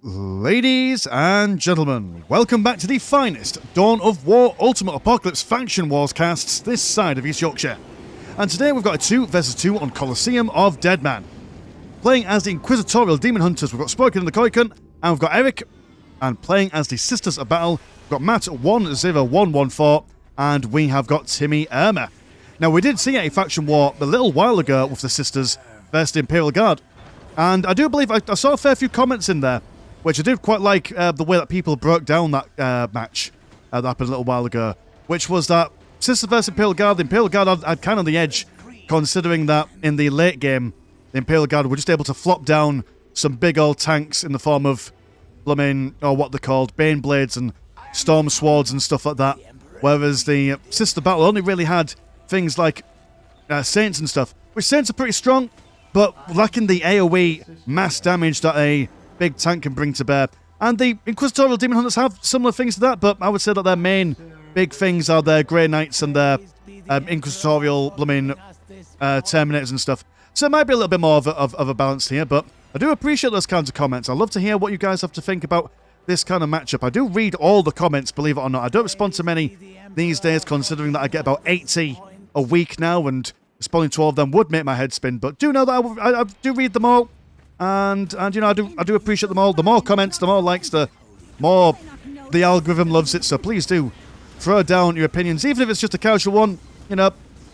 Ladies and gentlemen, welcome back to the finest Dawn of War Ultimate Apocalypse Faction Wars casts this side of East Yorkshire. And today we've got a 2 vs 2 on Colosseum of Deadman. Playing as the Inquisitorial Demon Hunters, we've got Spoken in the Koiken, and we've got Eric. And playing as the Sisters of Battle, we've got Matt 10114, and we have got Timmy Irma. Now we did see a faction war a little while ago with the Sisters versus the Imperial Guard. And I do believe I saw a fair few comments in there, which I did quite like the way that people broke down that match that happened a little while ago, which was that Sisters versus Imperial Guard, the Imperial Guard had kind of the edge, considering that in the late game, the Imperial Guard were just able to flop down some big old tanks in the form of blooming, or what they're called, Bane Blades and Storm Swords and stuff like that, whereas the Sister Battle only really had things like Saints and stuff, which Saints are pretty strong, but lacking the AoE mass damage that a big tank can bring to bear. And the Inquisitorial Demon Hunters have similar things to that, but I would say that their main big things are their Grey Knights and their Inquisitorial blooming Terminators and stuff. So it might be a little bit more of a balance here, but I do appreciate those kinds of comments. I'd love to hear what you guys have to think about this kind of matchup. I do read all the comments, believe it or not. I don't respond to many these days, considering that I get about 80 a week now, and responding to all of them would make my head spin, but do know that I do read them all. And you know, I do appreciate them all. The more comments, the more likes, the more the algorithm loves it. So please do throw down your opinions, even if it's just a casual one. You know,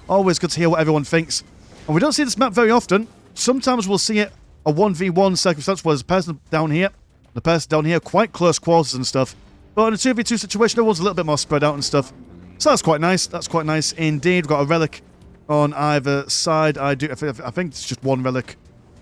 always good to hear what everyone thinks. And we don't see this map very often. Sometimes we'll see it a 1v1 circumstance where there's a person down here, the person down here, quite close quarters and stuff. But in a 2v2 situation, everyone's a little bit more spread out and stuff. So that's quite nice. That's quite nice indeed. We've got a relic on either side. I think it's just one relic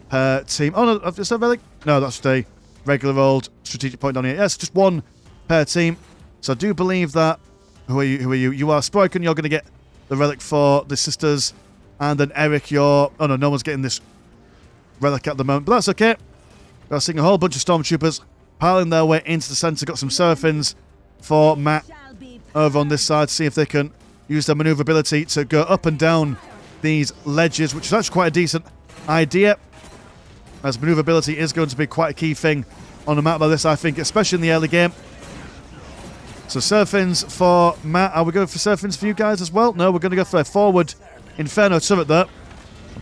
per team. Oh, no, is that a relic? No, that's just a regular old strategic point down here. Yes, just one per team. So I do believe that... Who are you? You are Spoken. You're going to get the relic for the Sisters. And then Eric, you're... Oh, no, no one's getting this relic at the moment. But that's okay. We're seeing a whole bunch of Stormtroopers piling their way into the centre. Got some Seraphins for Matt over on this side. See if they can use their manoeuvrability to go up and down these ledges, which is actually quite a decent idea, as manoeuvrability is going to be quite a key thing on a map like this, I think, especially in the early game. So Seraphins for Matt. Are we going for Seraphins for you guys as well? No, we're going to go for a forward Inferno turret there.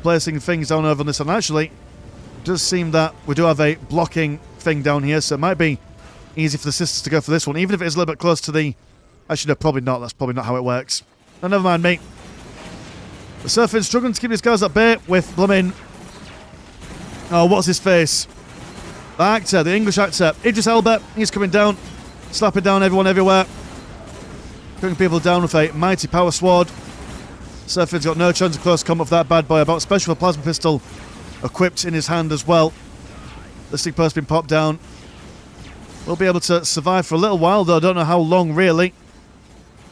Placing things down over on this one. Actually, it does seem that we do have a blocking thing down here, so it might be easy for the Sisters to go for this one, even if it is a little bit close to the... Actually, no, probably not. That's probably not how it works. No, never mind, mate. The Seraphins struggling to keep these guys at bay with blooming... Oh, what's his face? The actor, the English actor, Idris Elba. He's coming down, slapping down everyone everywhere, putting people down with a mighty power sword. Seraphins got no chance of close combat with that bad boy. About special plasma pistol equipped in his hand as well. This thing post been popped down. We'll be able to survive for a little while, though I don't know how long really.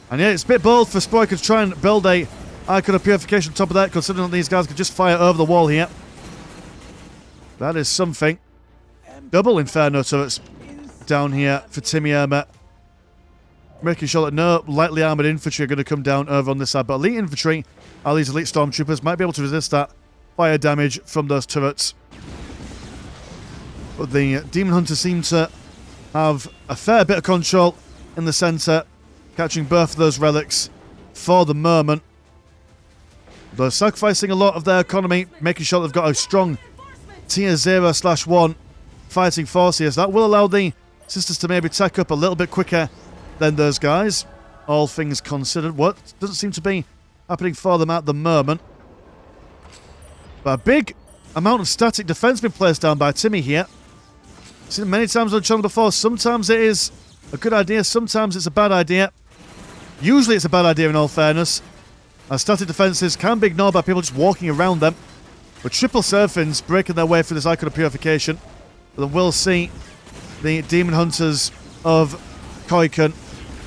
And yeah, it's a bit bold for Spoiker to try and build a icon of purification on top of that, considering that these guys could just fire over the wall here. That is something. Double Inferno turrets down here for Timmy Irma. Making sure that no lightly armoured infantry are going to come down over on this side. But elite infantry, or these elite stormtroopers, might be able to resist that fire damage from those turrets. But the Demon Hunters seem to have a fair bit of control in the centre, catching both of those relics for the moment. They're sacrificing a lot of their economy, making sure they've got a strong Tier 0/1 fighting force here. So that will allow the Sisters to maybe tech up a little bit quicker than those guys, all things considered. What doesn't seem to be happening for them at the moment. But a big amount of static defense been placed down by Timmy here. Seen it many times on the channel before. Sometimes it is a good idea, sometimes it's a bad idea. Usually it's a bad idea in all fairness, as static defenses can be ignored by people just walking around them. But triple Seraphins breaking their way through this icon of purification. But then we'll see the Demon Hunters of Koiken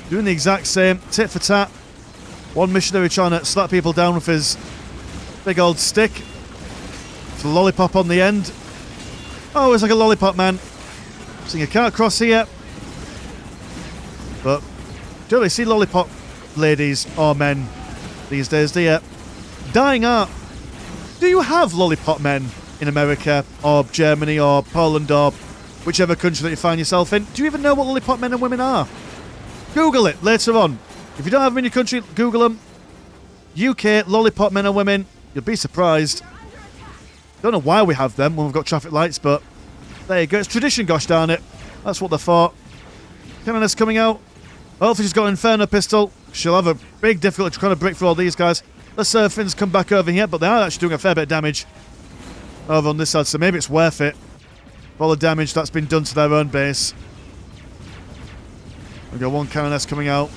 doing the exact same, tit for tat. One missionary trying to slap people down with his big old stick. With the lollipop on the end. Oh, it's like a lollipop, man. Seeing a car cross here. But don't really see lollipop ladies or men these days, do you? Dying art. Do you have lollipop men in America or Germany or Poland or whichever country that you find yourself in. Do you even know what lollipop men and women are? Google it later on. If you don't have them in your country, Google them. UK lollipop men and women. You'll be surprised. Don't know why we have them when we've got traffic lights, but there you go. It's tradition, gosh darn it. That's what they're for. Canoness coming out. Hopefully she's got an Inferno pistol. She'll have a big difficulty trying to break through all these guys. The Seraphims come back over here, but they are actually doing a fair bit of damage over on this side, so maybe it's worth it for all the damage that's been done to their own base. We've got one Canoness coming out.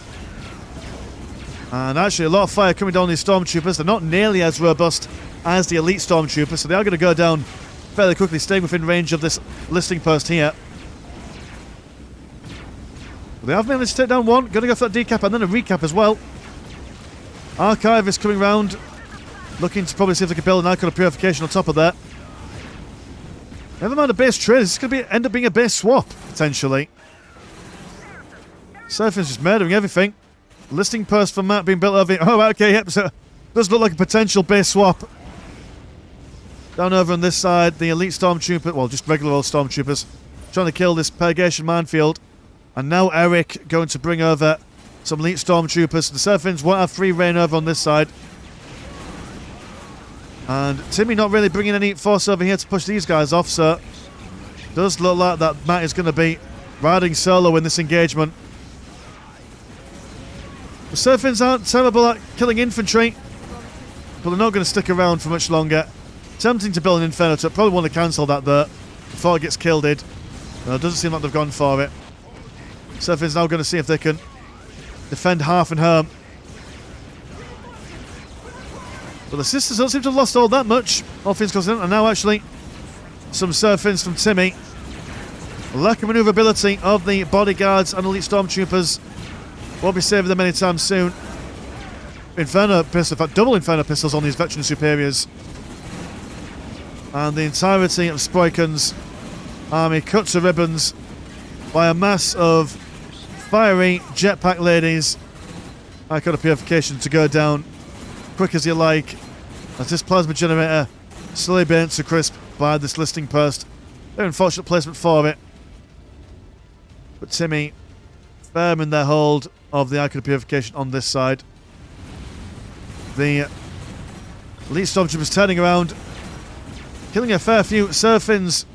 And actually a lot of fire coming down on these Stormtroopers. They're not nearly as robust as the Elite Stormtroopers, so they are going to go down fairly quickly, staying within range of this listing post here. But they have managed to take down one. Going to go for that decap and then a recap as well. Archive is coming round, looking to probably see if they can build an icon of purification on top of that. Never mind a base trade. This is going to end up being a base swap, potentially. Surfing's just murdering everything. Listing post for Matt being built over here. Oh, okay, yep. So does look like a potential base swap. Down over on this side, the Elite Stormtrooper, well, just regular old Stormtroopers, trying to kill this Purgation minefield. And now Eric going to bring over some Elite Stormtroopers. The Seraphims won't have free reign over on this side. And Timmy not really bringing any force over here to push these guys off, so it does look like that Matt is going to be riding solo in this engagement. The Seraphims aren't terrible at killing infantry, but they're not going to stick around for much longer. Tempting to build an Inferno turret. Probably want to cancel that though before it gets killed. No, it doesn't seem like they've gone for it. Seraphims now going to see if they can defend half and home. But the Sisters don't seem to have lost all that much, all things considered, and now actually some Seraphims from Timmy. Lack of manoeuvrability of the bodyguards and Elite Stormtroopers. Won't be saving them anytime soon. Inferno pistol, in fact, double Inferno pistols on these veteran superiors. And the entirety of Sproiken's army cut to ribbons by a mass of fiery jetpack ladies. Icon of purification to go down quick as you like, as this plasma generator slowly burnt to crisp by this listing post. Very unfortunate placement for it. But Timmy firm in their hold of the Icon of Purification on this side. The Elite Stormtroopers turning around, killing a fair few Seraphims,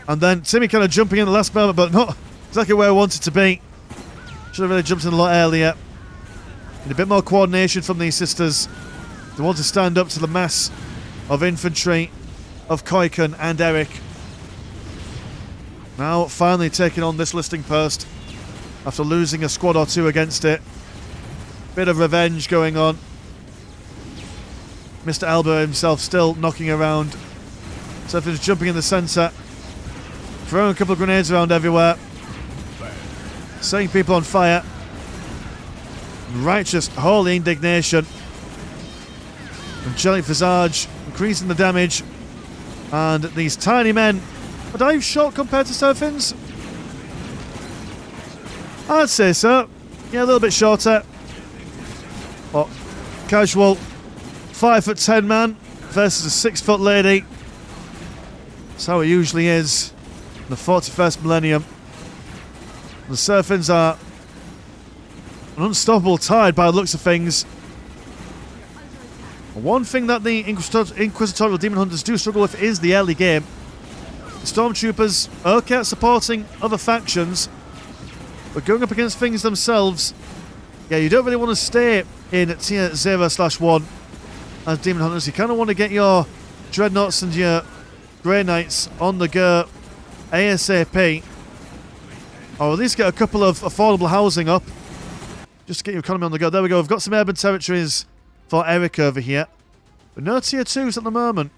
and then Timmy kind of jumping in the last moment, but not exactly where I wanted to be. Should have really jumped in a lot earlier. Need a bit more coordination from these Sisters. They want to stand up to the mass of infantry of Koiken and Eric. Now finally taking on this listing post after losing a squad or two against it. Bit of revenge going on. Mr. Elbow himself still knocking around. Seraphims jumping in the centre. Throwing a couple of grenades around everywhere. Setting people on fire. Righteous, holy indignation. Angelic visage, increasing the damage. And these tiny men. Are they short compared to Seraphims? I'd say so. Yeah, a little bit shorter. But casual 5'10" man versus a 6-foot lady. That's how it usually is in the 41st millennium. The Seraphims are an unstoppable tide by the looks of things. One thing that the Inquisitorial Demon Hunters do struggle with is the early game. The Stormtroopers okay at supporting other factions, but going up against things themselves, yeah, you don't really want to stay in tier 0/1 as Demon Hunters. You kind of want to get your Dreadnoughts and your Grey Knights on the go ASAP, or at least get a couple of affordable housing up just to get your economy on the go. There we go, we've got some urban territories for Eric over here, but no tier 2s at the moment.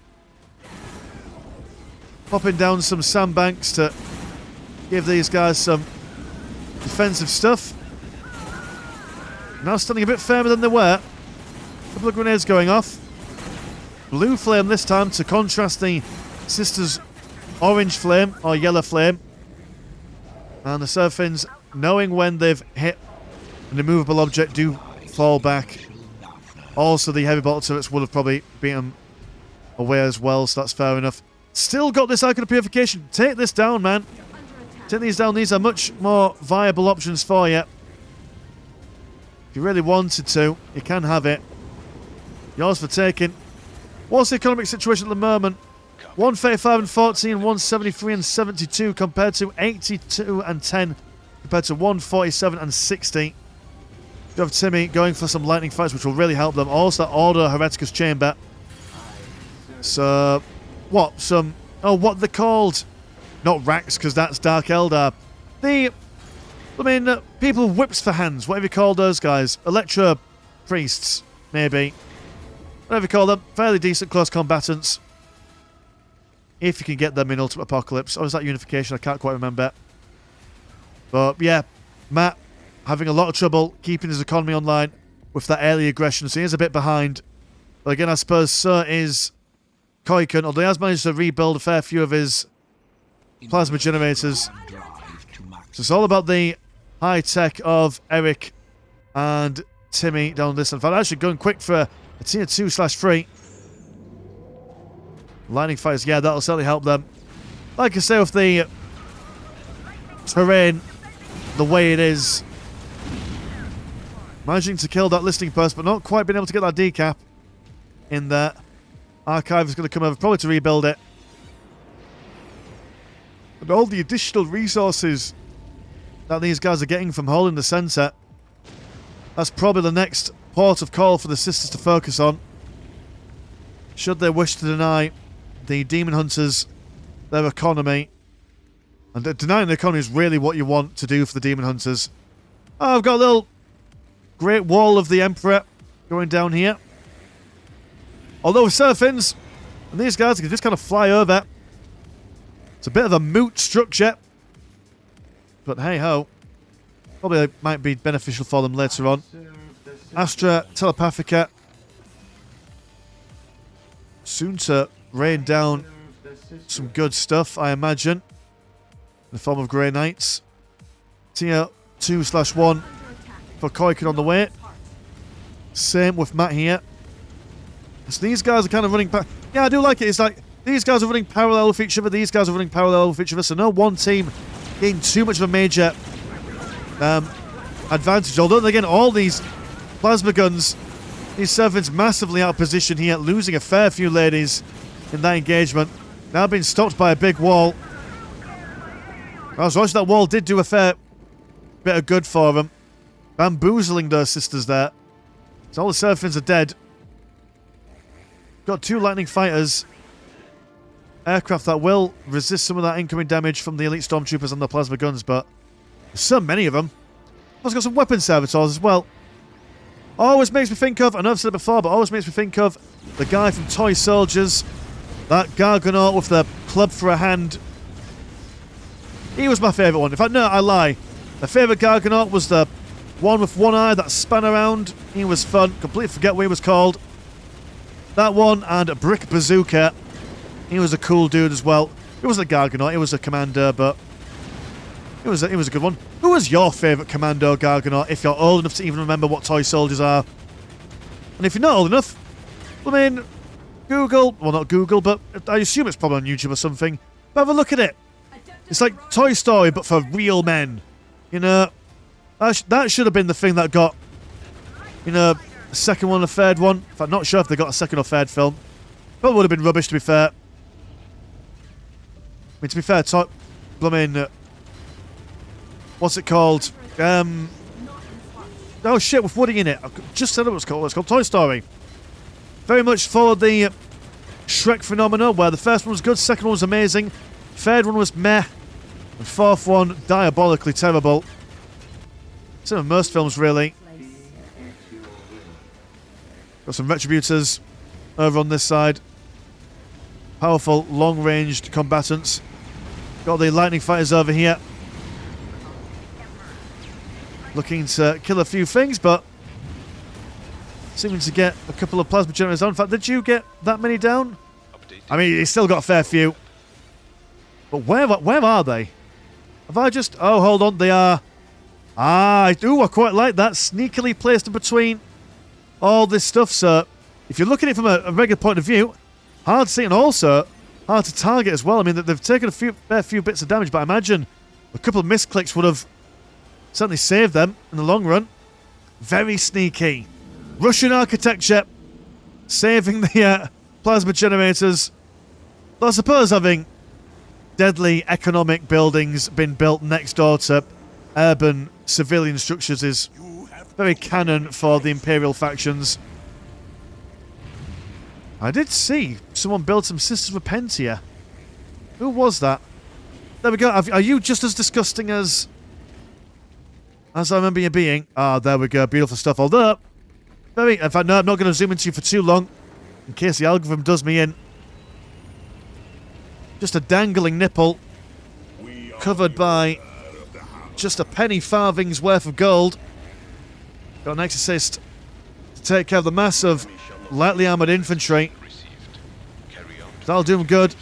Popping down some sandbanks to give these guys some defensive stuff. Now standing a bit firmer than they were. A couple of grenades going off. Blue flame this time to contrast the Sisters' orange flame or yellow flame. And the Seraphims, knowing when they've hit an immovable object, do fall back. Also, the heavy bolter turrets would have probably beaten them away as well, so that's fair enough. Still got this Icon of Purification. Take this down, man. Take these down. These are much more viable options for you. If you really wanted to, you can have it. Yours for taking. What's the economic situation at the moment? 135 and 14, 173 and 72 compared to 82 and 10 compared to 147 and 60. You have Timmy going for some lightning fights, which will really help them. Also, Order Hereticus Chamber. So, what? Oh, what they're called? Not racks, because that's Dark Eldar. People with whips for hands. Whatever you call those guys. Electro priests, maybe. Whatever you call them. Fairly decent close combatants. If you can get them in Ultimate Apocalypse. Or is that Unification? I can't quite remember. But, yeah. Matt having a lot of trouble keeping his economy online with that early aggression, so he is a bit behind. But again, I suppose so is Koiken, although he has managed to rebuild a fair few of his plasma generators. So it's all about the high tech of Eric and Timmy down this. In fact, actually going quick for a tier 2/3. Lightning fighters, yeah, that'll certainly help them. Like I say, with the terrain the way it is, managing to kill that listing post, but not quite being able to get that decap in there. Archive is going to come over, probably to rebuild it. And all the additional resources that these guys are getting from holding the centre, that's probably the next port of call for the sisters to focus on, should they wish to deny the Demon Hunters their economy. And denying the economy is really what you want to do for the Demon Hunters. Oh, I've got a little Great Wall of the Emperor going down here. Although with Seraphins, and these guys can just kind of fly over. It's a bit of a moot structure. But hey-ho. Probably might be beneficial for them later on. Astra Telepathica. Soon to rain down some good stuff, I imagine. In the form of Grey Knights. Tier 2/1 for Koiken on the way. Same with Matt here. So these guys are kind of running... Yeah, I do like it. It's like these guys are running parallel with each other. These guys are running parallel with each other. So no one team getting too much of a major advantage. Although, again, all these plasma guns, these servants massively out of position here. Losing a fair few ladies in that engagement. Now being stopped by a big wall. I was watching that wall did do a fair bit of good for them. Bamboozling those sisters there. So all the Seraphins are dead. Got 2 lightning fighters. Aircraft that will resist some of that incoming damage from the elite stormtroopers and the plasma guns, but there's so many of them. Also got some weapon servitors as well. Always makes me think of, I know I've said it before, but always makes me think of the guy from Toy Soldiers. That Gargonaut with the club for a hand. He was my favourite one. In fact, no, I lie. My favourite Gargonaut was the one with one eye that span around. He was fun. Completely forget what he was called. That one and a Brick Bazooka. He was a cool dude as well. He wasn't a Gargonaut, he was a Commando, but it was a good one. Who was your favourite Commando Gargonaut, if you're old enough to even remember what Toy Soldiers are? And if you're not old enough, I mean, Google, well not Google, but I assume it's probably on YouTube or something. But have a look at it. It's like Toy Story, but for real men. You know, that should have been the thing that got, you know, a second one, a third one. In fact, I'm not sure if they got a second or third film. Probably would have been rubbish, to be fair. I mean, to be fair, what's it called? Oh shit, with Woody in it. I just said it was called. It's called Toy Story. Very much followed the Shrek phenomena, where the first one was good, second one was amazing, third one was meh, and fourth one diabolically terrible. Same with most films, really. Got some Retributors over on this side. Powerful, long-ranged combatants. Got the lightning fighters over here. Looking to kill a few things, but seeming to get a couple of plasma generators down. In fact, did you get that many down? I mean, he's still got a fair few. But where are they? Have I just... Oh, hold on. They are... I quite like that. Sneakily placed in between all this stuff. So, if you're looking at it from a regular point of view, hard to see and also hard to target as well. I mean, they've taken a fair few bits of damage, but I imagine A couple of misclicks would have certainly saved them in the long run. Very sneaky. Russian architecture. Saving the plasma generators. But I suppose having deadly economic buildings been built next door to urban civilian structures is very canon for the Imperial factions. I did see someone build some Sisters of Repentia. Who was that? There we go. Are you just as disgusting as I remember you being? Ah, there we go. Beautiful stuff. Although, in fact, no, I'm not going to zoom into you for too long, in case the algorithm does me in. Just a dangling nipple, covered by just a penny farthing's worth of gold. Got an exorcist to take care of the mass of lightly armoured infantry. That'll do them good.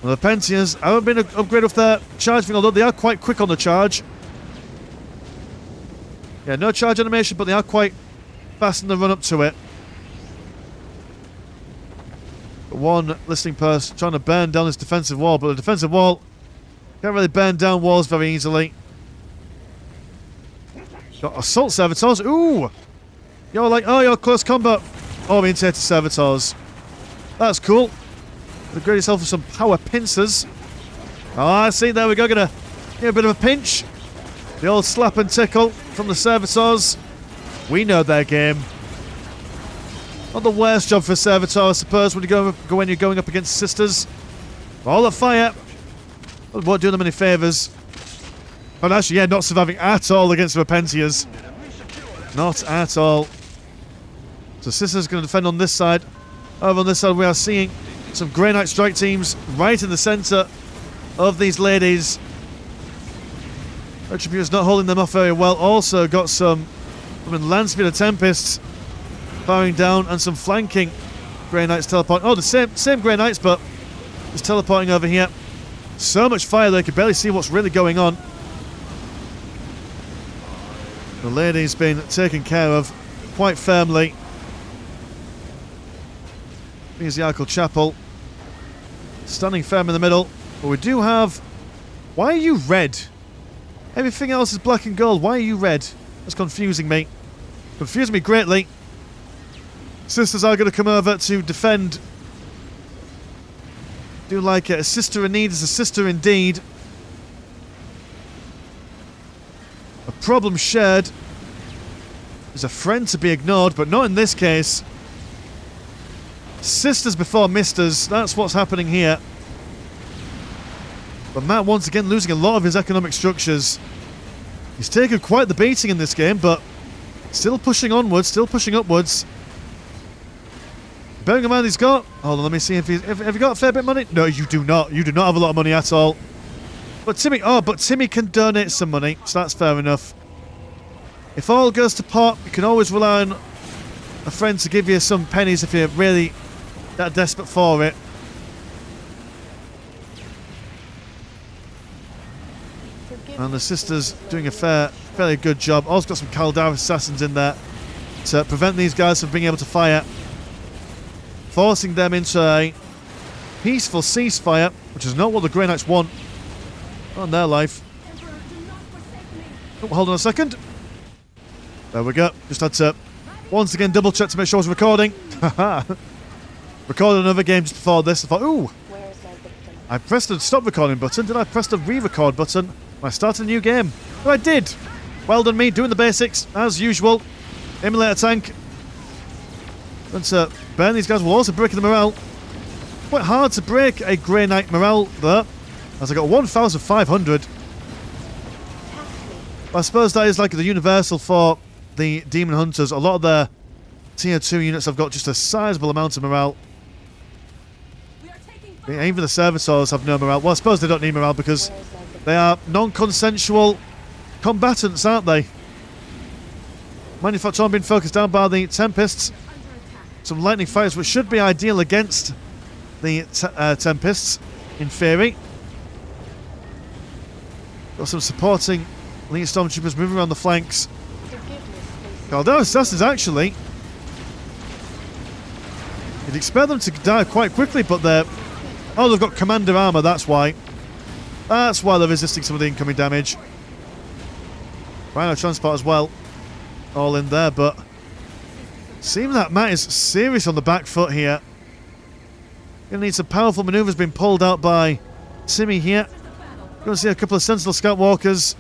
Well, the Pentias haven't been upgraded with their charge thing, although they are quite quick on the charge. Yeah, no charge animation, but they are quite fast in the run up to it. One listening post trying to burn down this defensive wall, but the defensive wall can't really burn down walls very easily. Got assault servitors. Ooh! You're like, oh, you're close combat orientated servitors. That's cool. Upgrade yourself with some power pincers. Oh, I see. There we go. Gonna get a bit of a pinch. The old slap and tickle from the servitors. We know their game. Not the worst job for a servitor, I suppose, when you're going up against sisters. All the fire. Won't do them any favours. But actually, yeah, not surviving at all against the Repentias. Not at all. So sisters going to defend on this side. Over on this side, we are seeing some Grey Knight strike teams right in the centre of these ladies. Retributor's not holding them off very well. Also got some land speeder Tempests firing down and some flanking Grey Knights teleporting. Oh, the same Grey Knights, but just teleporting over here. So much fire they could barely see what's really going on. The lady's been taken care of quite firmly. Here's the Arkle Chapel. Standing firm in the middle. But we do have... Why are you red? Everything else is black and gold. Why are you red? That's confusing me. Confusing me greatly. Sisters are going to come over to defend. Do like it. A sister in need is a sister indeed. A problem shared is a friend to be ignored, but not in this case. Sisters before misters. That's what's happening here. But Matt once again losing a lot of his economic structures. He's taken quite the beating in this game, but still pushing onwards, still pushing upwards. Bearing in mind he's got... Hold on, let me see if he's... Have you got a fair bit of money? No, you do not. You do not have a lot of money at all. But Timmy... Oh, but Timmy can donate some money, so that's fair enough. If all goes to pot, you can always rely on a friend to give you some pennies if you're really that desperate for it. And the sisters doing a fairly good job. Also got some Kaldar assassins in there to prevent these guys from being able to fire. Forcing them into a peaceful ceasefire, which is not what the Grey Knights want on their life. Oh, hold on a second. There we go. Just had to once again double check to make sure I was recording. Haha. Recorded another game just before this. I thought, ooh. I pressed the stop recording button. Did I press the re-record button when I started a new game? Oh, I did. Well done me, doing the basics as usual. Emulator tank. And to burn these guys while also breaking the morale. Quite hard to break a Grey Knight morale there, as I got 1,500. I suppose that is like the universal for the Demon Hunters. A lot of their tier 2 units have got just a sizable amount of morale. Even the servitors have no morale. Well, I suppose they don't need morale because they are non-consensual combatants, aren't they? Manufacturing being focused down by the Tempests. Some lightning fires, which should be ideal against the Tempests, in theory. Got some supporting Elite Stormtroopers moving around the flanks. Kaldar assassins, actually. You'd expect them to die quite quickly, but they're... Oh, they've got commander armor, that's why. That's why they're resisting some of the incoming damage. Rhino transport as well. All in there, but seems that Matt is serious on the back foot here. Gonna need some powerful maneuvers being pulled out by Timmy here. Gonna see a couple of Sentinel Scout Walkers.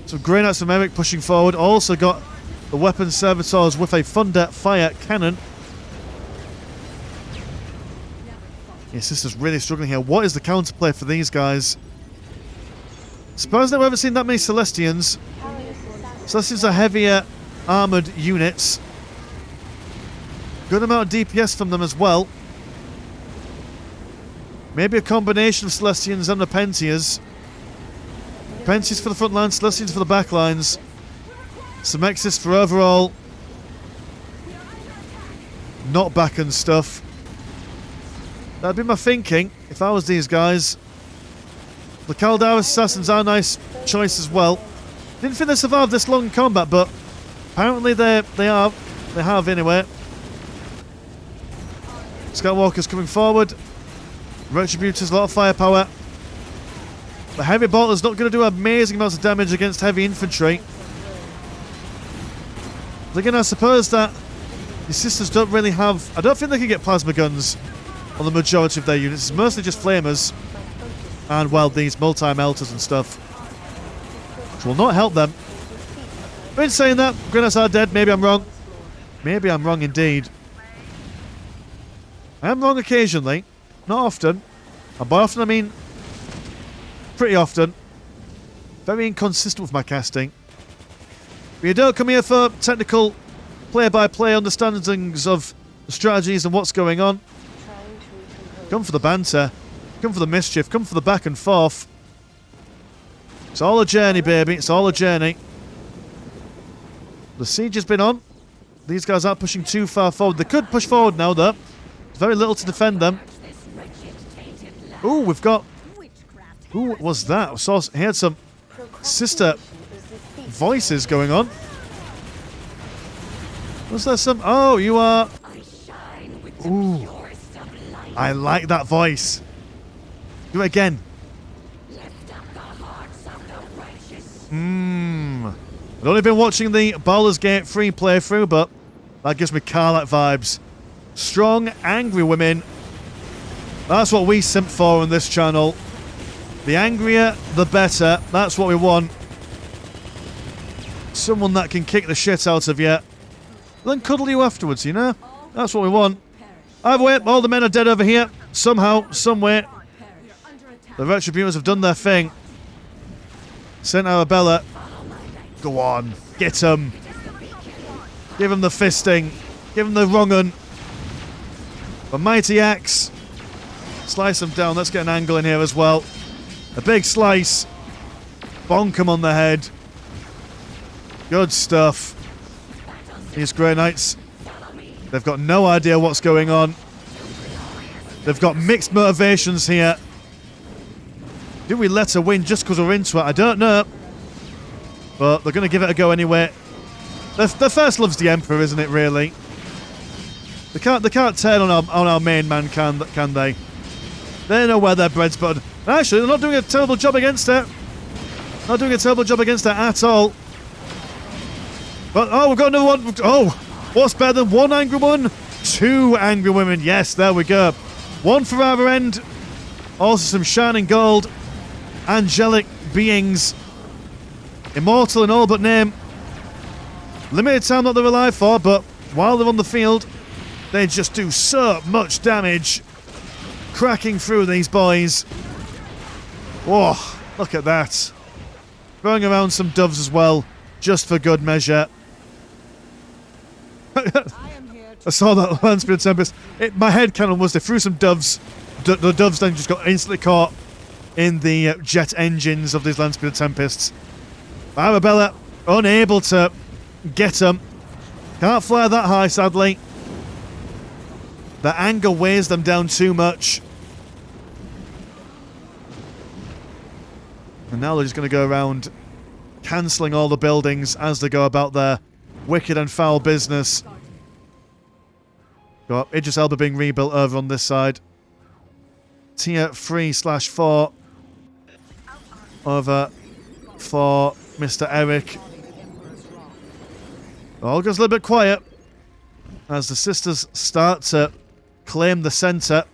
Some Grey Knights from Eric pushing forward. Also got the weapon servitors with a Thunder Fire Cannon. His sister's really struggling here. What is the counterplay for these guys? Surprised that we haven't seen that many Celestians. Celestians are heavier armoured units. Good amount of DPS from them as well. Maybe a combination of Celestians and the Pentias. Pentias for the front lines, Celestians for the back lines. Some Exis for overall not back and stuff. That'd be my thinking if I was these guys. The Caldaris Assassins are a nice choice as well. Didn't think they survived this long combat, but apparently they have anyway. Scoutwalkers coming forward. Retributors, a lot of firepower. The heavy bolter's not going to do amazing amounts of damage against heavy infantry. But again, I suppose that the sisters don't really have... I don't think they can get plasma guns on the majority of their units. It's mostly just flamers. And, well, these multi-melters and stuff. Which will not help them. But in saying that, Grey Knights are dead. Maybe I'm wrong. Maybe I'm wrong indeed. I am wrong occasionally. Not often. And by often I mean pretty often. Very inconsistent with my casting. But you don't come here for technical play-by-play understandings of the strategies and what's going on. Come for the banter. Come for the mischief. Come for the back and forth. It's all a journey, baby. It's all a journey. The siege has been on. These guys aren't pushing too far forward. They could push forward now, though. There's very little to defend them. Ooh, we've got... Who was that? I saw he had some sister voices going on. Was there some... Oh, you are... Ooh. I like that voice. Do it again. I've only been watching the Baldur's Gate 3 playthrough, but that gives me Carlat vibes. Strong, angry women. That's what we simp for on this channel. The angrier, the better. That's what we want. Someone that can kick the shit out of you, then cuddle you afterwards, you know? That's what we want. Either way, all the men are dead over here. Somehow, somewhere. The Retributors have done their thing. Sent Arabella. Go on. Get him. Give him the fisting. Give him the wrong un. A mighty axe. Slice him down. Let's get an angle in here as well. A big slice. Bonk him on the head. Good stuff. These Grey Knights. They've got no idea what's going on. They've got mixed motivations here. Do we let her win just because we're into it? I don't know. But they're going to give it a go anyway. Their first love's the Emperor, isn't it, really? They can't turn on our main man, can they? They know where their bread's buttered. Actually, they're not doing a terrible job against it. Not doing a terrible job against it at all. But, oh, we've got another one. Oh, what's better than one angry woman? Two angry women. Yes, there we go. One for either end. Also some shining gold. Angelic beings. Immortal in all but name. Limited time that they're alive for, but while they're on the field, they just do so much damage. Cracking through these boys. Whoa, look at that. Throwing around some doves as well, just for good measure. I saw that Landspeeder Tempest. My head cannon was they threw some doves. The doves then just got instantly caught in the jet engines of these Landspeeder Tempests. Arabella unable to get them. Can't fly that high, sadly. The anger weighs them down too much. And now they're just going to go around cancelling all the buildings as they go about their wicked and foul business. Got Idris Elba being rebuilt over on this side. Tier 3/4. over for Mr. Eric. All goes a little bit quiet as the sisters start to claim the centre.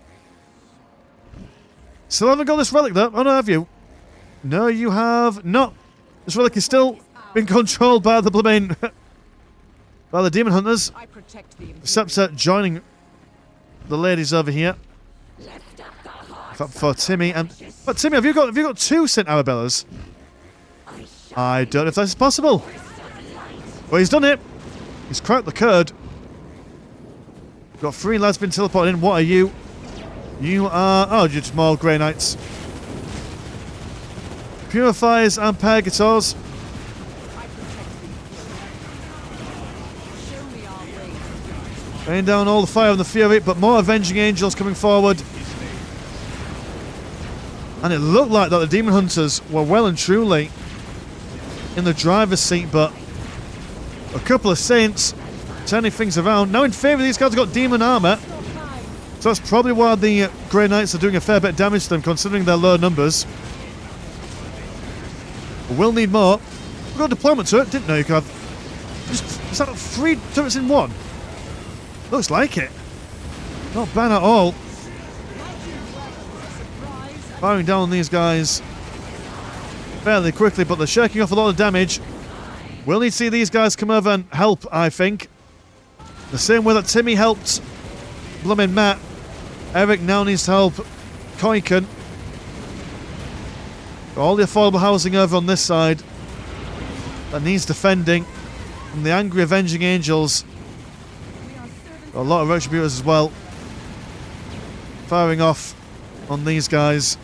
Still haven't got this relic though. Oh no, have you? No, you have not. This relic is still being controlled by the blooming by the demon hunters. Scepter joining the ladies over here. For Timmy and but Timmy, have you got two St. Arabellas? I don't know if that's possible. Well, he's done it. He's cracked the code. Got 3 lads been teleported in. What are you? You are... Oh, you're just more Grey Knights. Purifiers and Purgators. Laying down all the fire and the fury, but more Avenging Angels coming forward. And it looked like that the Demon Hunters were well and truly in the driver's seat, but a couple of Saints turning things around. Now in theory these guys have got demon armour, so that's probably why the Grey Knights are doing a fair bit of damage to them considering their low numbers. We'll need more. We've got a deployment turret, didn't know you could have. Is that 3 turrets in one? Looks like it. Not bad at all. Firing down on these guys fairly quickly, but they're shaking off a lot of damage. We'll need to see these guys come over and help, I think. The same way that Timmy helped blooming Matt. Eric now needs to help Koiken. All the affordable housing over on this side that needs defending. And the angry Avenging Angels. Got a lot of Retributors as well. Firing off on these guys.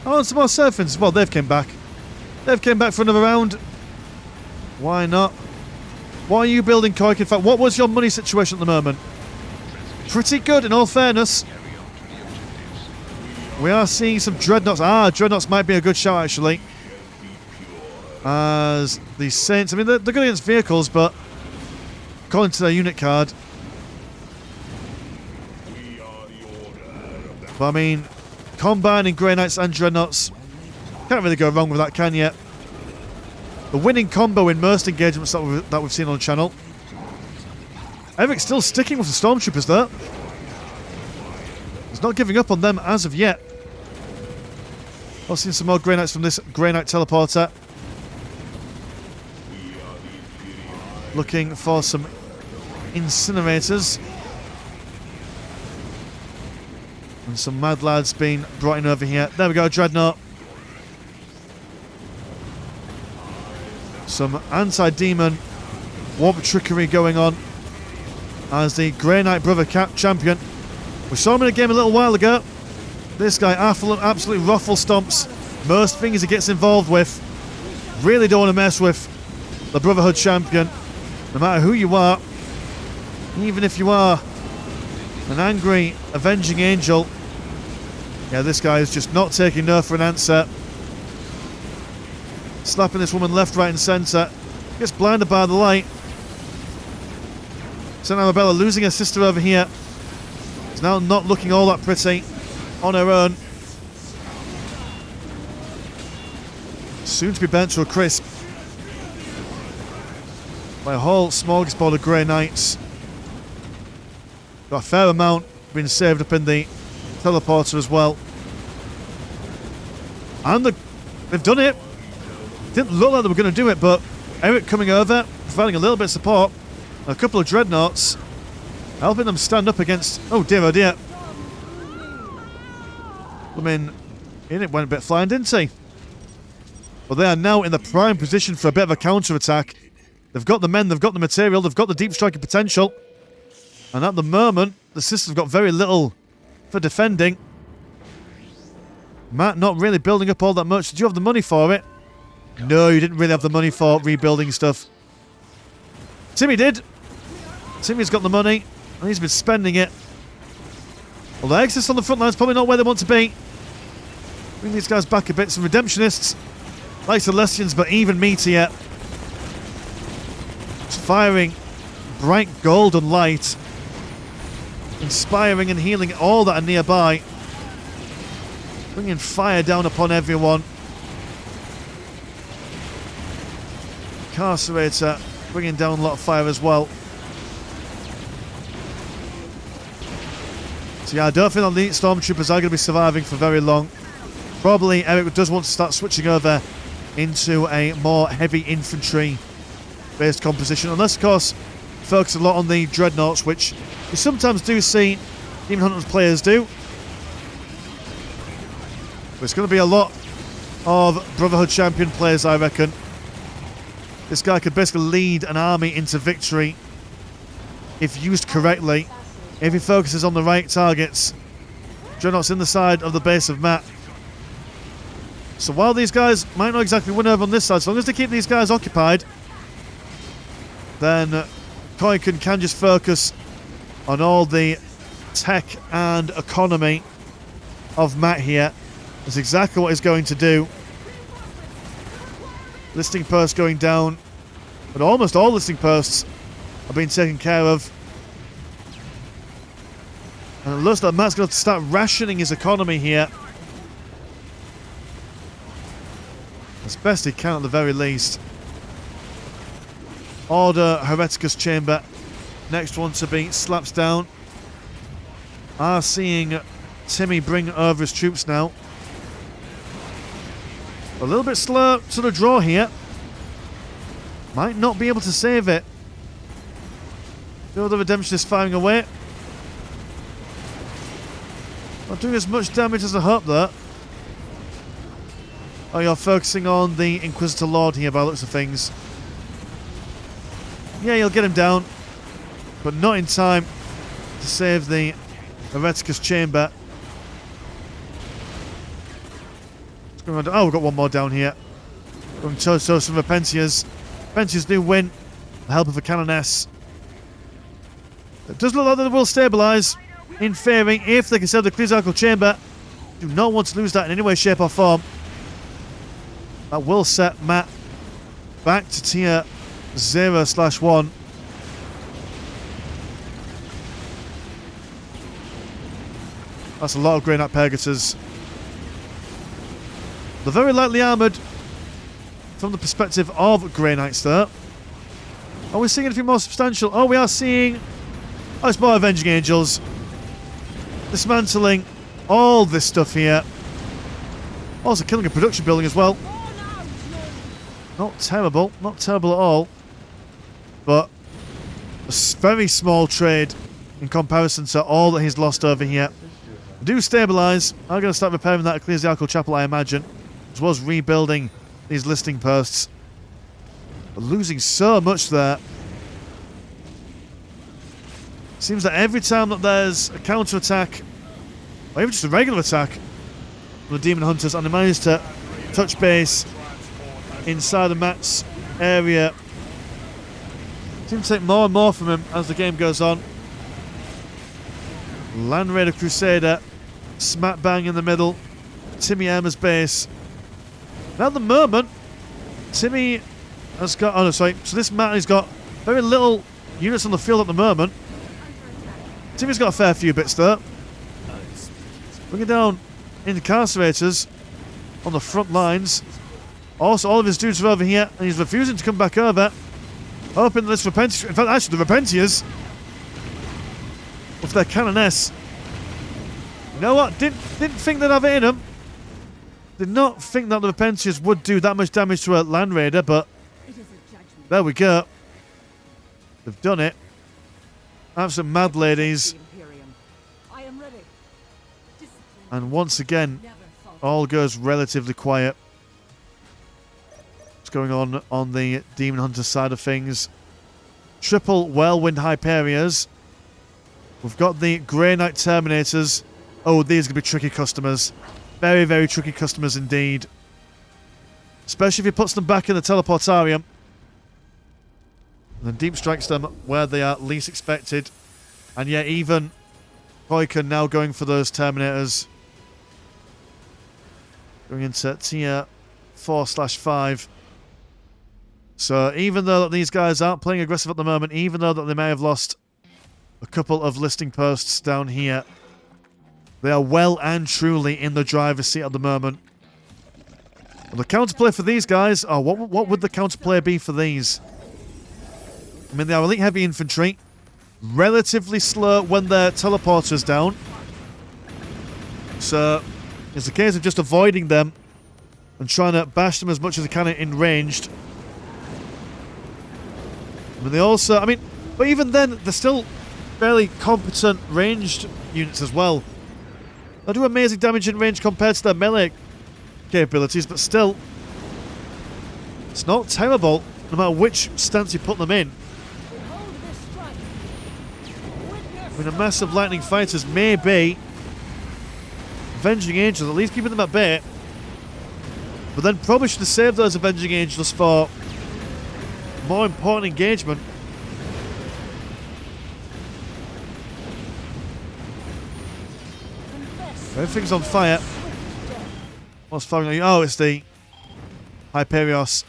Oh, and some more Seraphims. Well, they've came back. They've came back for another round. Why not? Why are you building Koik? In fact, what was your money situation at the moment? Pretty good, in all fairness. We are seeing some Dreadnoughts. Ah, Dreadnoughts might be a good shout, actually. As the Saints... I mean, they're good against vehicles, but according to their unit card... But, I mean... Combining Grey Knights and Dreadnoughts. Can't really go wrong with that, can you? The winning combo in most engagements that we've seen on the channel. Eric's still sticking with the Stormtroopers there. He's not giving up on them as of yet. I've seen some more Grey Knights from this Grey Knight teleporter. Looking for some incinerators. And some mad lads being brought in over here. There we go, Dreadnought. Some anti-demon warp trickery going on as the Grey Knight brother champion. We saw him in a game a little while ago. This guy absolutely ruffle stomps most things he gets involved with. Really don't want to mess with the Brotherhood champion, no matter who you are. Even if you are an angry Avenging Angel. Yeah, this guy is just not taking no for an answer. Slapping this woman left, right and centre. Gets blinded by the light. St. Arabella losing her sister over here. Is now not looking all that pretty on her own. Soon to be burnt to a crisp by a whole smorgasbord of Grey Knights. Got a fair amount being saved up in the teleporter as well. And they've done it. Didn't look like they were going to do it, but Eric coming over, providing a little bit of support. A couple of Dreadnoughts helping them stand up against... Oh dear, oh dear. I mean, it went a bit flying, didn't he? But they are now in the prime position for a bit of a counter-attack. They've got the men, they've got the material, they've got the deep striking potential. And at the moment, the sisters have got very little for defending. Matt not really building up all that much. Did you have the money for it? No, you didn't really have the money for rebuilding stuff. Timmy did. Timmy's got the money, and he's been spending it. Well, the Exodus on the front line's probably not where they want to be. Bring these guys back a bit. Some Redemptionists, like Celestians, but even meatier. It's firing bright golden light, inspiring and healing all that are nearby. Bringing fire down upon everyone. Incarcerator bringing down a lot of fire as well. So yeah, I don't think that the Stormtroopers are going to be surviving for very long. Probably Eric does want to start switching over into a more heavy infantry-based composition. Unless, of course, focus a lot on the Dreadnoughts, which we sometimes do see Demon Hunters players do. But it's going to be a lot of Brotherhood Champion players, I reckon. This guy could basically lead an army into victory if used correctly. If he focuses on the right targets. Dreadnought's in the side of the base of Matt. So while these guys might not exactly win over on this side, as long as they keep these guys occupied, then Koiken can just focus on all the tech and economy of Matt here. That's exactly what he's going to do. Listing post going down, but almost all listing posts are being taken care of. And it looks like Matt's going to start rationing his economy here. As best he can at the very least. Order Hereticus Chamber. Next one to be slaps down. Are seeing Timmy bring over his troops now. A little bit slow to the draw here. Might not be able to save it. The Redemption is firing away. Not doing as much damage as I hoped there. Oh, you're focusing on the Inquisitor Lord here by the looks of things. Yeah, you'll get him down. But not in time to save the Hereticus Chamber. Oh, we've got one more down here. Going toe-to-toe some Repentias. Repentias do win. The help of a Canoness. It does look like they will stabilise. In theory, if they can save the Ecclesiarchal Chamber. Do not want to lose that in any way, shape or form. That will set Matt back to tier 0/1. That's a lot of Grey Knight Pegasus. They're very lightly armoured from the perspective of Grey Knights there. Are we seeing anything more substantial? Oh, we are seeing... Oh, it's more Avenging Angels. Dismantling all this stuff here. Also killing a production building as well. Not terrible. Not terrible at all. But a very small trade in comparison to all that he's lost over here. Do stabilise. I'm going to start repairing that Ecclesiarchal Chapel, I imagine. As well as rebuilding these listing posts. But losing so much there. Seems that every time that there's a counter-attack, or even just a regular attack from the Demon Hunters, and they manage to touch base inside the Matt's area, seems to take more and more from him as the game goes on. Land Raider Crusader, smack bang in the middle, Timmy Emma's base. Now at the moment, Timmy has got... Oh no, sorry. So this Matt has got very little units on the field at the moment. Timmy's got a fair few bits there. Bringing down Incarcerators on the front lines. Also, all of his dudes are over here, and he's refusing to come back over. Hoping that this Repentias... In fact, actually, the Repentias, with their Canoness... You know what? Didn't think they'd have it in them. Did not think that the Repentias would do that much damage to a Land Raider, but... There we go. They've done it. Absolute mad ladies. And once again, all goes relatively quiet. What's going on the Demon Hunter side of things? Triple Whirlwind Hyperias. We've got the Grey Knight Terminators. Oh, these are going to be tricky customers. Very, very tricky customers indeed. Especially if he puts them back in the Teleportarium. And then deep strikes them where they are least expected. And yet even Koiken now going for those Terminators. Going into tier 4/5. So even though that these guys aren't playing aggressive at the moment, even though that they may have lost a couple of listing posts down here, They are well and truly in the driver's seat at the moment. And the counterplay for these guys, oh, what would the counterplay be for these? I mean, they are elite heavy infantry. Relatively slow when their teleporter's down. So, it's a case of just avoiding them and trying to bash them as much as they can in ranged. But they also, I mean, but even then, they're still fairly competent ranged units as well. They do amazing damage in range compared to their melee capabilities, but still, it's not terrible no matter which stance you put them in. I mean, a mass of lightning fighters may be Avenging Angels, at least keeping them at bay. But then probably should have saved those Avenging Angels for more important engagement. Everything's on fire. What's firing? Oh, it's the Hyperios.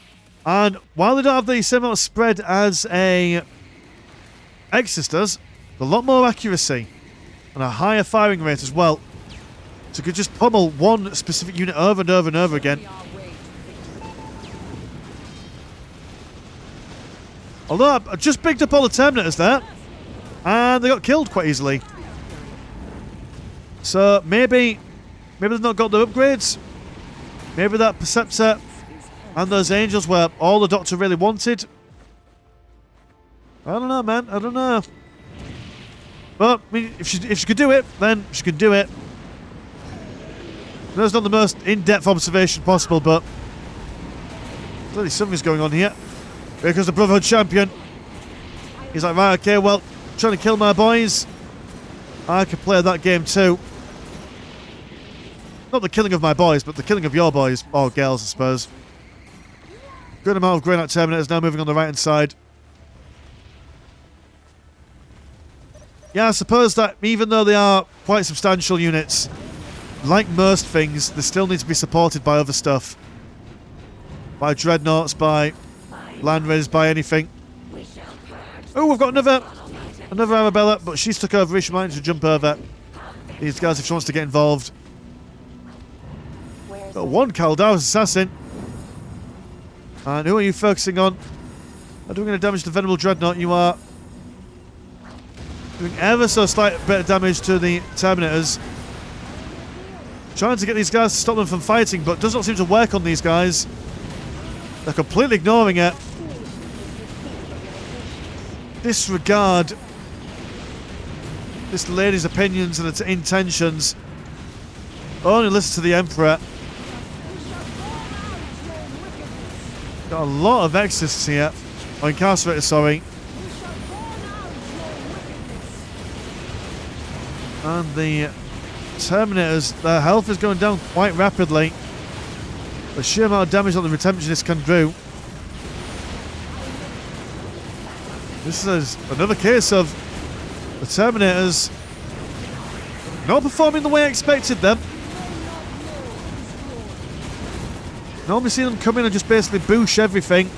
And while they don't have the same amount of spread as a Exodus does, a lot more accuracy and a higher firing rate as well. So you could just pummel one specific unit over and over and over again. Although I just picked up all the Terminators there, and they got killed quite easily. So maybe they've not got the upgrades. Maybe that Perceptor and those Angels were all the Doctor really wanted. I don't know, man. I don't know. But I mean, if she could do it, then she could do it. That's not the most in-depth observation possible, but clearly something's going on here. Because the Brotherhood champion, he's like, right, okay, well, trying to kill my boys. I can play that game too. Not the killing of my boys, but the killing of your boys, or girls, I suppose. Good amount of Grey Knight Terminators now moving on the right-hand side. Yeah, I suppose that even though they are quite substantial units, like most things, they still need to be supported by other stuff. By dreadnoughts, by land raiders, by anything. Oh, we've got another Arabella, but she's took over. She might need to jump over these guys if she wants to get involved. Got one Kaldaus assassin. And who are you focusing on? Are doing any damage to the Venerable Dreadnought? You are doing ever so slight bit of damage to the Terminators. Trying to get these guys to stop them from fighting, but does not seem to work on these guys. They're completely ignoring it. Disregard this lady's opinions and its intentions. Only listen to the Emperor. Got a lot of Exorcists here. Or Incarcerators, sorry. And the Terminators, their health is going down quite rapidly. The sheer amount of damage that the Redemptionists can do. This is another case of the Terminators not performing the way I expected them. Normally see them come in and just basically boosh everything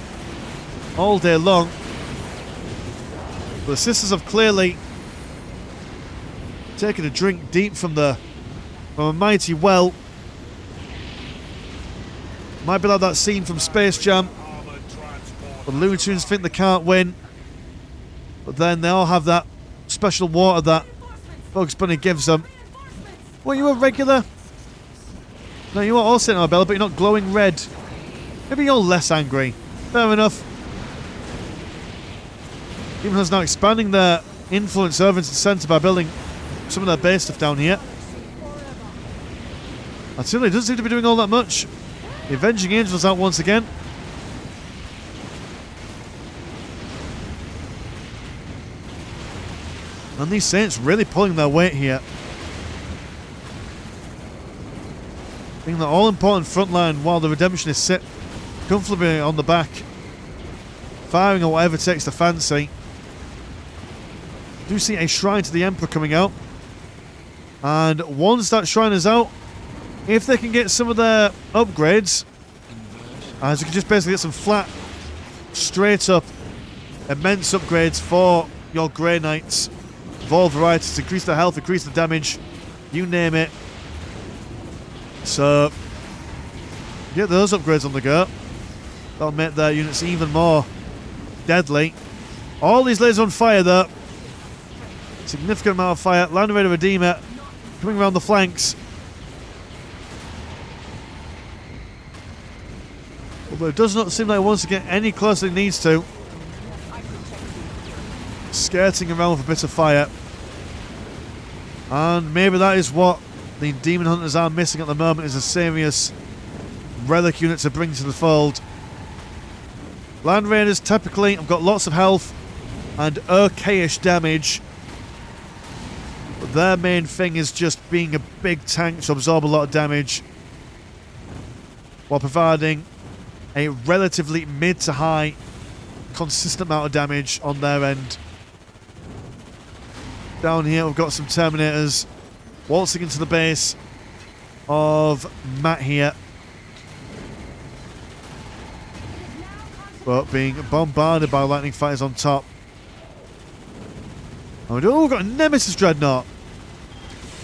all day long. But the Sisters have clearly taken a drink deep from a mighty well. Might be like that scene from Space Jam. The Looney Tunes think they can't win, but then they all have that special water that Bugs Bunny gives them. Well, you a regular? No, you are also Arabella, but you're not glowing red. Maybe you're less angry. Fair enough. Even though now expanding their influence over into the centre by building some of their base stuff down here. Artillery doesn't seem to be doing all that much. The Avenging Angels out once again. And these Saints really pulling their weight here. Being the all-important front line while the Redemptionists sit comfortably on the back. Firing on whatever takes the fancy. Do see a shrine to the Emperor coming out. And once that shrine is out, if they can get some of their upgrades, as you can just basically get some flat, straight up, immense upgrades for your Grey Knights of all varieties, increase their health, increase the damage, you name it. So, get those upgrades on the go. That'll make their units even more deadly. All these lasers on fire though. Significant amount of fire. Land Raider Redeemer coming around the flanks. Although it does not seem like it wants to get any closer than it needs to. Skirting around with a bit of fire. And maybe that is what the Demon Hunters are missing at the moment, is a serious relic unit to bring to the fold. Land Raiders typically have got lots of health and okayish damage. But their main thing is just being a big tank to absorb a lot of damage, while providing a relatively mid to high consistent amount of damage on their end. Down here we've got some Terminators waltzing into the base of Matt here, but being bombarded by lightning fighters on top. Oh, we've got a Nemesis Dreadnought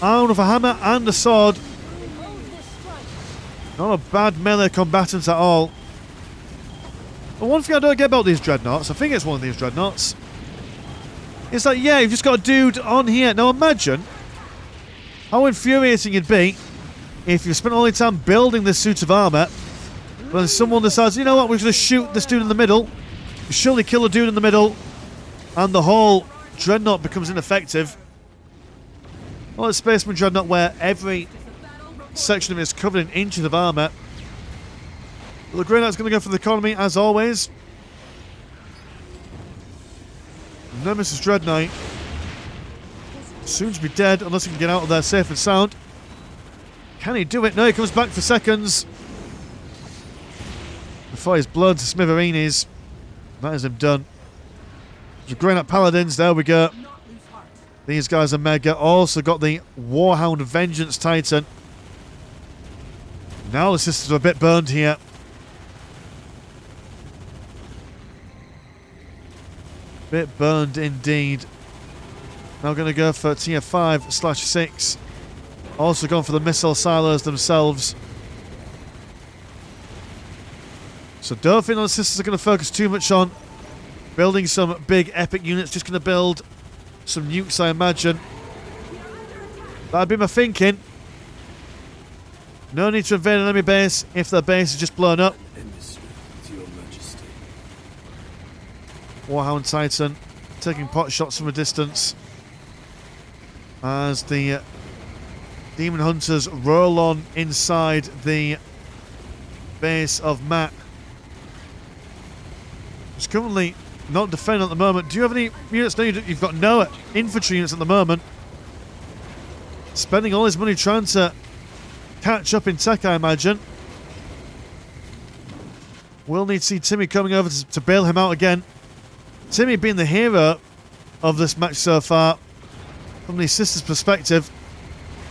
armed with a hammer and a sword. Not a bad melee combatant at all. But one thing I don't get about these Dreadnoughts, I think it's one of these Dreadnoughts, is that, yeah, you've just got a dude on here. Now imagine how infuriating it'd be if you spent all your time building this suit of armour, but then someone decides, you know what, we're going to shoot this dude in the middle, you surely kill a dude in the middle, and the whole Dreadnought becomes ineffective. Well, it's Spaceman Dreadnought where every section of it is covered in inches of armour. Well, the Grey Knight's going to go for the economy as always. Nemesis Dreadnought soon to be dead unless he can get out of there safe and sound. Can he do it? No, he comes back for seconds before his blood to smithereens. That is him done. The Grey Knight Paladins, there we go. These guys are mega. Also got the Warhound Vengeance Titan. Now the sisters are a bit burned here. Bit burned indeed. Now going to go for tier 5/6. Also gone for the missile silos themselves. So don't think the sisters are going to focus too much on building some big epic units. Just going to build some nukes, I imagine. That'd be my thinking. No need to invade an enemy base if their base is just blown up. Warhound Titan taking pot shots from a distance as the Demon Hunters roll on inside the base of Matt. It's currently not defending at the moment. Do you have any units? No, you've got no infantry units at the moment. Spending all his money trying to catch up in tech, I imagine. We'll need to see Timmy coming over to bail him out again. Timmy being the hero of this match so far, from the sisters' perspective.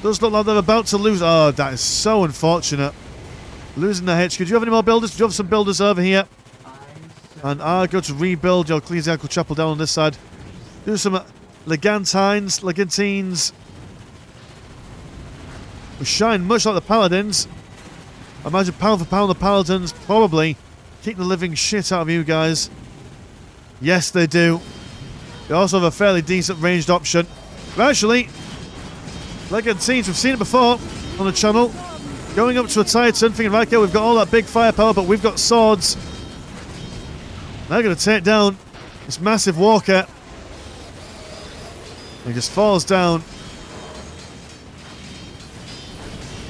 Does look like they're about to lose. Oh, that is so unfortunate. Losing their HQ. Do you have any more builders? Do you have some builders over here? And go to rebuild your ecclesiastical chapel down on this side. Do some Legantines. We shine much like the Paladins. I imagine pound for pound the Paladins probably kick the living shit out of you guys. Yes, they do. They also have a fairly decent ranged option. But actually, Legantines, we've seen it before on the channel. Going up to a Titan, thinking, right, okay, we've got all that big firepower, but we've got swords. They're going to take down this massive walker. He just falls down.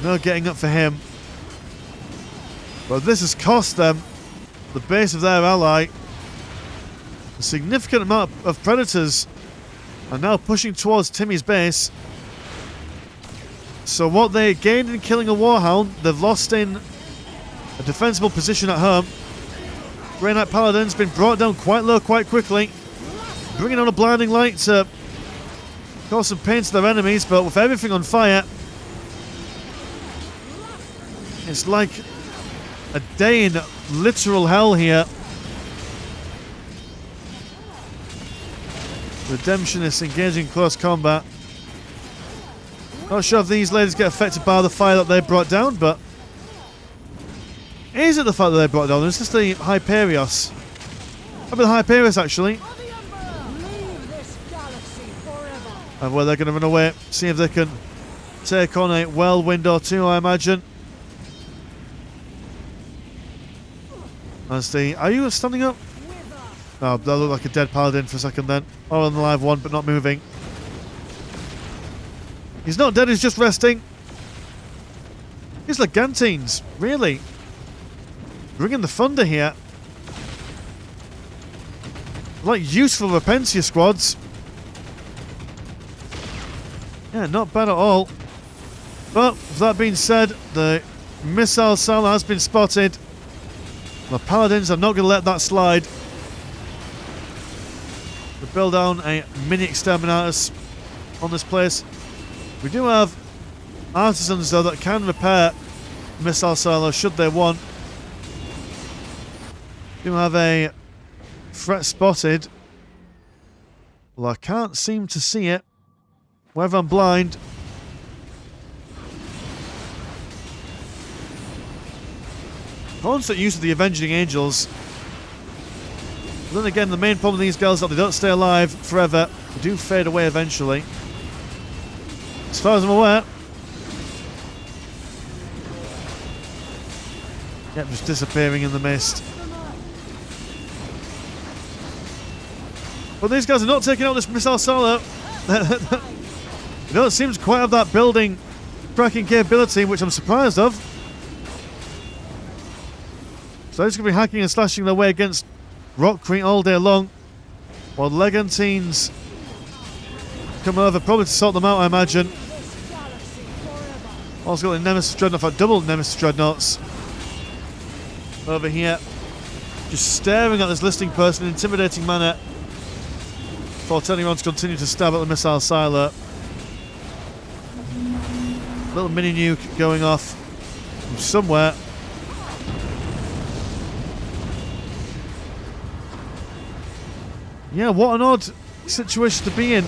No getting up for him. But this has cost them the base of their ally. A significant amount of predators are now pushing towards Timmy's base. So what they gained in killing a Warhound, they've lost in a defensible position at home. Grey Knight Paladin's been brought down quite low quite quickly, bringing on a blinding light to cause some pain to their enemies, but with everything on fire, it's like a day in literal hell here. Redemptionists engaging close combat. Not sure if these ladies get affected by the fire that they brought down, but is it the fire that they brought down? Is this the Hyperios? Probably the Hyperios, actually. And well, they're going to run away, see if they can take on a whirlwind or two, I imagine. As the... Are you standing up? No, that looked like a dead paladin for a second then. Or an alive one, but not moving. He's not dead, he's just resting. These Legantines, really? Bringing the thunder here. Like useful Repentia squads. Yeah, not bad at all. But, with that being said, the missile silo has been spotted. The paladins are not going to let that slide. We build down a mini exterminatus on this place. We do have artisans though that can repair missile silo should they want. We do have a threat spotted. Well, I can't seem to see it. Whether I'm blind. Constant use of the Avenging Angels. But then again, the main problem with these girls is that they don't stay alive forever. They do fade away eventually. As far as I'm aware. Yep, just disappearing in the mist. But these guys are not taking out this missile silo. They don't seem to quite have that building cracking capability, which I'm surprised of. So they're just going to be hacking and slashing their way against Rockcrete all day long. While Legantines come over, probably to sort them out, I imagine. Also got the Nemesis Dreadnought, double Nemesis Dreadnoughts over here. Just staring at this listing person in an intimidating manner. Before turning around to continue to stab at the missile silo. Little mini nuke going off from somewhere. Yeah, what an odd situation to be in.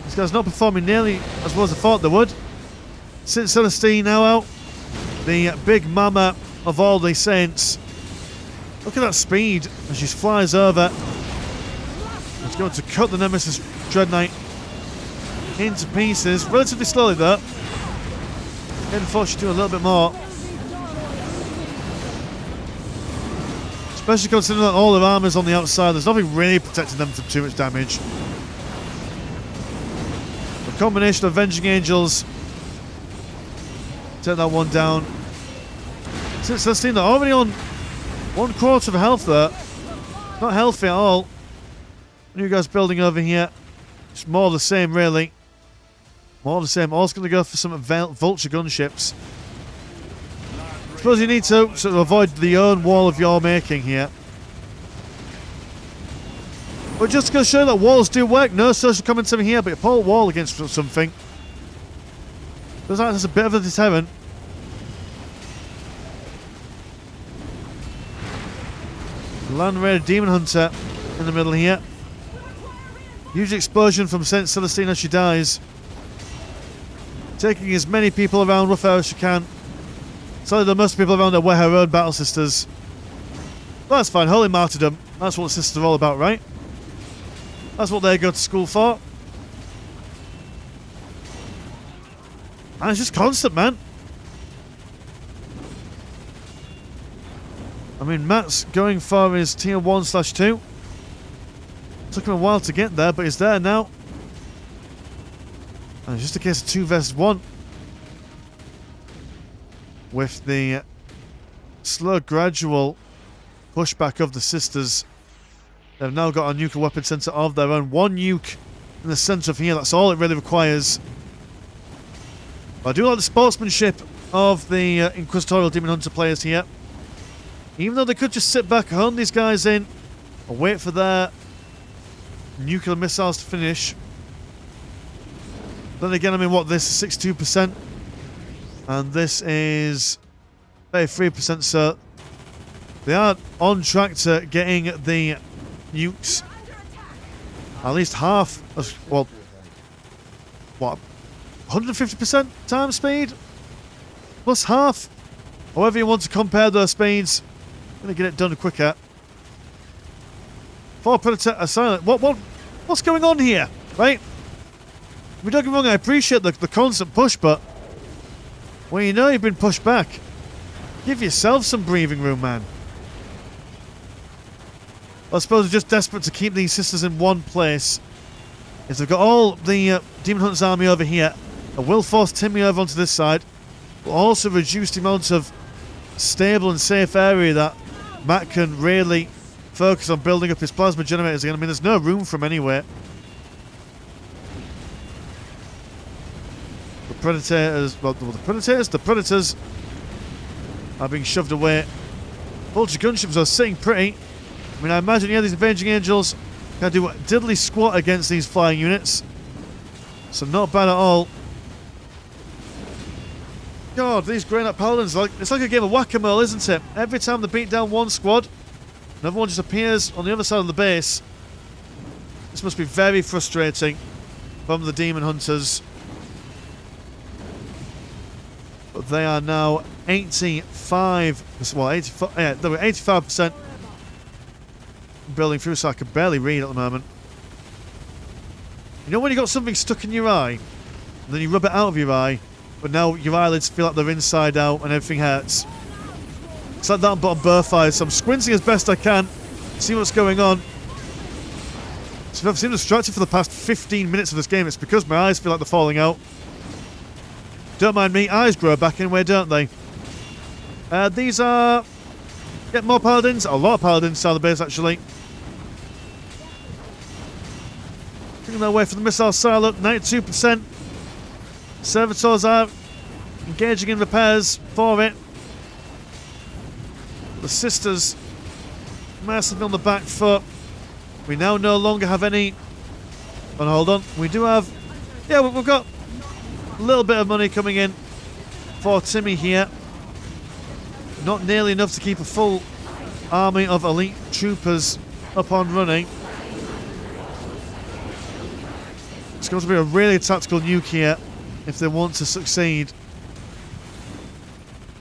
These guys not performing nearly as well as I thought they would. Since Celestine now out, the big mama of all the saints. Look at that speed as she flies over. It's going to cut the Nemesis Dreadnought into pieces, relatively slowly though. Getting forced to do a little bit more. Especially considering that all their armor's on the outside, there's nothing really protecting them from too much damage. A combination of Avenging Angels. Take that one down. Since they've seen that already on 1/4 of health there. Not healthy at all. New guys building over here. It's more of the same really. More of the same. All's going to go for some vulture gunships. I suppose you need to sort of avoid the own wall of your making here. But just to show that walls do work, no social commentary here, but you pull a wall against something. Does act as a bit of a deterrent. Land Raider Demon Hunter in the middle here. Huge explosion from Saint Celestine as she dies. Taking as many people around with her as she can. Sadly, there are most people around her were her own battle sisters. But that's fine, holy martyrdom. That's what the sisters are all about, right? That's what they go to school for. And it's just constant, man. I mean, Matt's going for his tier 1/2. Took him a while to get there, but he's there now. And it's just a case of 2 versus 1. With the slow, gradual pushback of the sisters, they've now got a nuclear weapon center of their own. 1 nuke in the center of here, that's all it really requires. But I do like the sportsmanship of the Inquisitorial Demon Hunter players here. Even though they could just sit back, hone these guys in, and wait for their nuclear missiles to finish. Then again, I mean, what, this is 62%, and this is 33%, so they are on track to getting the nukes. At least half, well, what, 150% time speed? Plus half? However you want to compare those speeds. I'm going to get it done quicker. 4 Predator are silent. What's going on here? Right? I mean, don't get me wrong, I appreciate the constant push, but when you know you've been pushed back, give yourself some breathing room, man. I suppose they're just desperate to keep these sisters in one place. If they've got all the Demon Hunter's army over here, I will force Timmy over onto this side. Will also reduce the amount of stable and safe area that Matt can really focus on building up his plasma generators again. I mean, there's no room for him anywhere. The Predators, well, the Predators are being shoved away. Vulture gunships are sitting pretty. I mean, I imagine, yeah, these Avenging Angels can do a diddly squat against these flying units. So not bad at all. God, these Grey Knight Paladins, it's like a game of whack-a-mole, isn't it? Every time they beat down one squad, another one just appears on the other side of the base. This must be very frustrating from the Demon Hunters. But they are now 85% building through, so I can barely read at the moment. You know when you got something stuck in your eye, and then you rub it out of your eye, but now your eyelids feel like they're inside out and everything hurts? It's like that on bottom Burfire, so I'm squinting as best I can, see what's going on. So if I've been distracted for the past 15 minutes of this game, it's because my eyes feel like they're falling out. Don't mind me, eyes grow back anyway, don't they? These are... Get more Paladins, a lot of Paladins inside the base actually. Taking their way for the missile silo, 92%. Servitors are engaging in repairs for it. The sisters massively on the back foot. We now no longer have any... Oh, hold on. We do have... Yeah, we've got a little bit of money coming in for Timmy here. Not nearly enough to keep a full army of elite troopers up and running. It's going to be a really tactical nuke here if they want to succeed.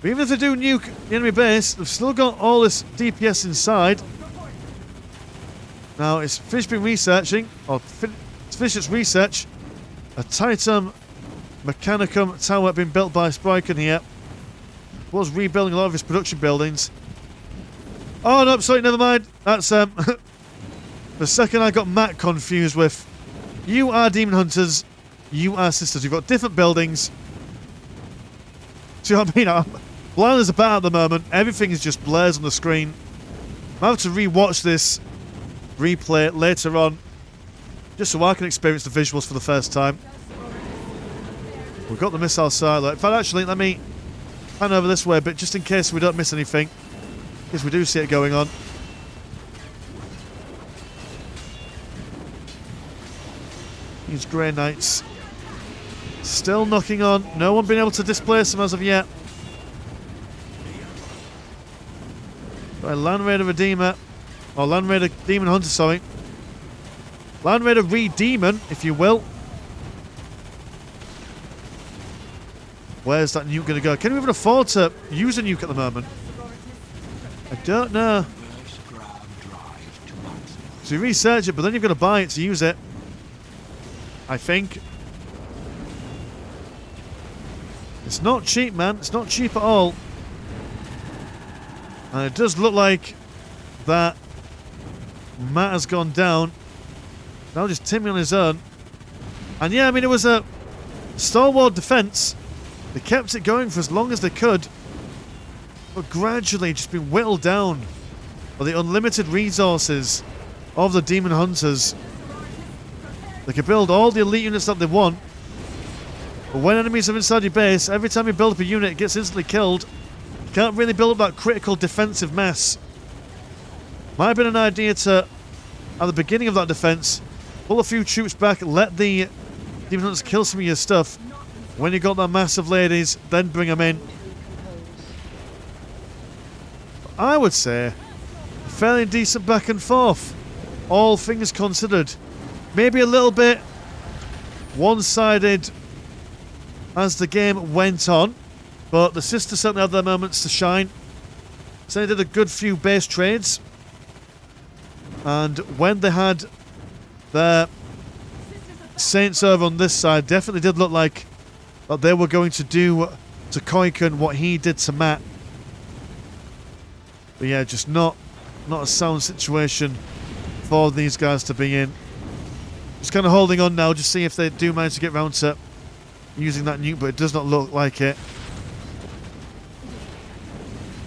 But even if they do nuke the enemy base, they've still got all this DPS inside. Now, it's finished been researching, or it's finished its research. A Titan Mechanicum tower being built by Spryken here. Was rebuilding a lot of his production buildings. Oh, no, sorry, never mind. That's, the second I got Matt confused with. You are Demon Hunters, you are Sisters. You've got different buildings. See what I mean? I'm blind as a bat at the moment. Everything is just blurs on the screen. I have to re-watch this replay later on, just so I can experience the visuals for the first time. We've got the missile silo. In fact, actually, let me pan over this way a bit, just in case we don't miss anything, because we do see it going on. These Grey Knights still knocking on. No one been able to displace them as of yet. By Land Raider Redeemer, or Land Raider Demon Hunter, sorry. Land Raider Re-Demon, if you will. Where's that nuke going to go? Can we even afford to use a nuke at the moment? I don't know. So you research it, but then you've got to buy it to use it. I think. It's not cheap, man. It's not cheap at all. And it does look like that Matt has gone down. Now just Timmy on his own. And yeah, I mean, it was a stalwart defense. They kept it going for as long as they could, but gradually just been whittled down by the unlimited resources of the Demon Hunters. They can build all the elite units that they want, but when enemies are inside your base, every time you build up a unit, it gets instantly killed. You can't really build up that critical defensive mass. Might have been an idea to, at the beginning of that defense, pull a few troops back, let the Demon Hunters kill some of your stuff. When you got that mass of ladies, then bring them in. I would say a fairly decent back and forth, all things considered. Maybe a little bit one-sided as the game went on, but the sisters certainly had their moments to shine. So they did a good few base trades, and when they had their Saints over on this side, definitely did look like that they were going to do to Koiken what he did to Matt. But yeah, just not a sound situation for these guys to be in. Just kind of holding on now, just see if they do manage to get round to using that nuke, but it does not look like it.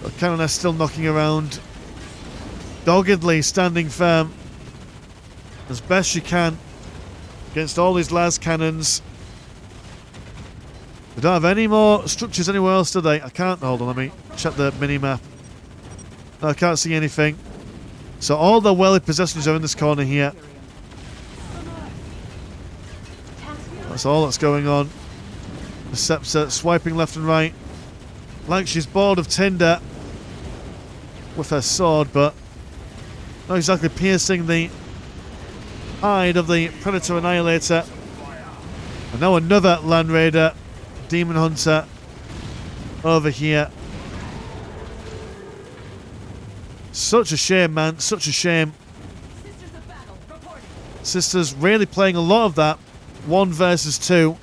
But Cannoneer still knocking around, doggedly standing firm as best she can against all these las cannons. They don't have any more structures anywhere else, do they? I can't. Hold on, let me check the mini-map. No, I can't see anything. So all the worldly possessions are in this corner here. That's all that's going on. The Scepter swiping left and right, like she's bored of tinder with her sword, but not exactly piercing the hide of the Predator Annihilator. And now another Land Raider, Demon Hunter, over here. Such a shame, man. Such a shame. Sisters really playing a lot of that 1 versus 2.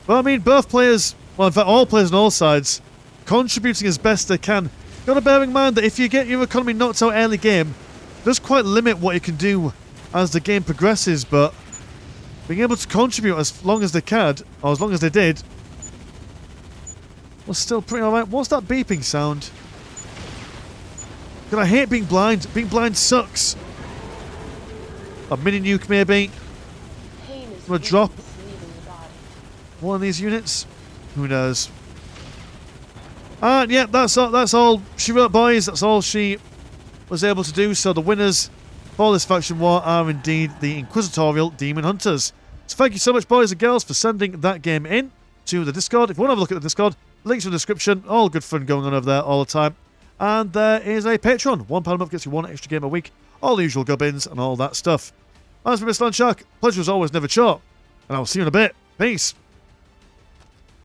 But I mean, both players, well, in fact, all players on all sides, contributing as best they can. Got to bear in mind that if you get your economy knocked out early game, it does quite limit what you can do as the game progresses, but being able to contribute as long as they can, or as long as they did, was still pretty alright. What's that beeping sound? God, I hate being blind. Being blind sucks. A mini nuke, maybe. I'm gonna drop one of these units. Who knows? And yeah, that's all she wrote, boys. That's all she was able to do. So the winners for this faction war are indeed the Inquisitorial Demon Hunters. So thank you so much, boys and girls, for sending that game in to the Discord. If you want to have a look at the Discord, links in the description. All good fun going on over there all the time. And there is a Patreon. £1 a month gets you 1 extra game a week. All the usual gubbins and all that stuff. As for Mr. Landshark, pleasure as always, never short. And I'll see you in a bit. Peace.